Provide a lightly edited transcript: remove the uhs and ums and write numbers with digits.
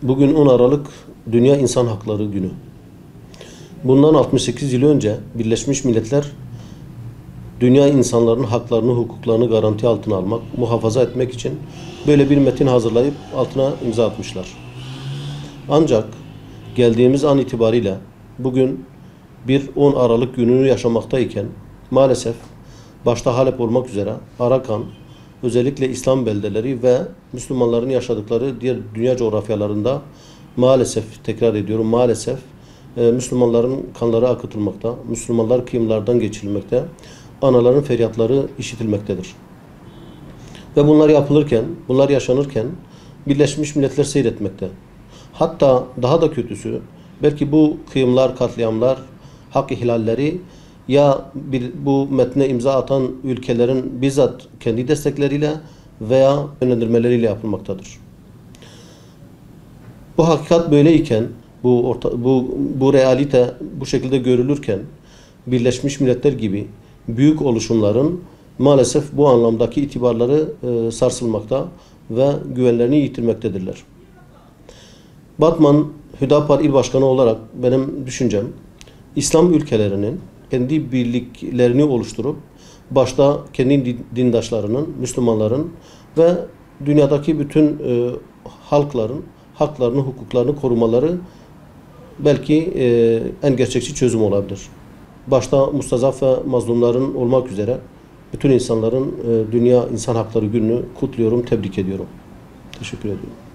Bugün 10 Aralık Dünya İnsan Hakları Günü. Bundan 68 yıl önce Birleşmiş Milletler dünya insanların haklarını, hukuklarını garanti altına almak, muhafaza etmek için böyle bir metin hazırlayıp altına imza atmışlar. Ancak geldiğimiz an itibariyle bugün bir 10 Aralık gününü yaşamaktayken maalesef başta Halep olmak üzere Arakan, özellikle İslam beldeleri ve Müslümanların yaşadıkları diğer dünya coğrafyalarında maalesef, tekrar ediyorum maalesef Müslümanların kanları akıtılmakta, Müslümanlar kıyımlardan geçirilmekte, anaların feryatları işitilmektedir. Ve bunlar yapılırken, bunlar yaşanırken Birleşmiş Milletler seyretmekte. Hatta daha da kötüsü, belki bu kıyımlar, katliamlar, hak ihlalleri ya bu metne imza atan ülkelerin bizzat kendi destekleriyle veya yönlendirmeleriyle yapılmaktadır. Bu hakikat böyleyken, bu realite bu şekilde görülürken Birleşmiş Milletler gibi büyük oluşumların maalesef bu anlamdaki itibarları sarsılmakta ve güvenlerini yitirmektedirler. Batman Hüdapar İl Başkanı olarak benim düşüncem, İslam ülkelerinin kendi birliklerini oluşturup başta kendi dindaşlarının, Müslümanların ve dünyadaki bütün halkların haklarını, hukuklarını korumaları belki en gerçekçi çözüm olabilir. Başta mustazaf ve mazlumların olmak üzere bütün insanların Dünya İnsan Hakları Günü'nü kutluyorum, tebrik ediyorum. Teşekkür ediyorum.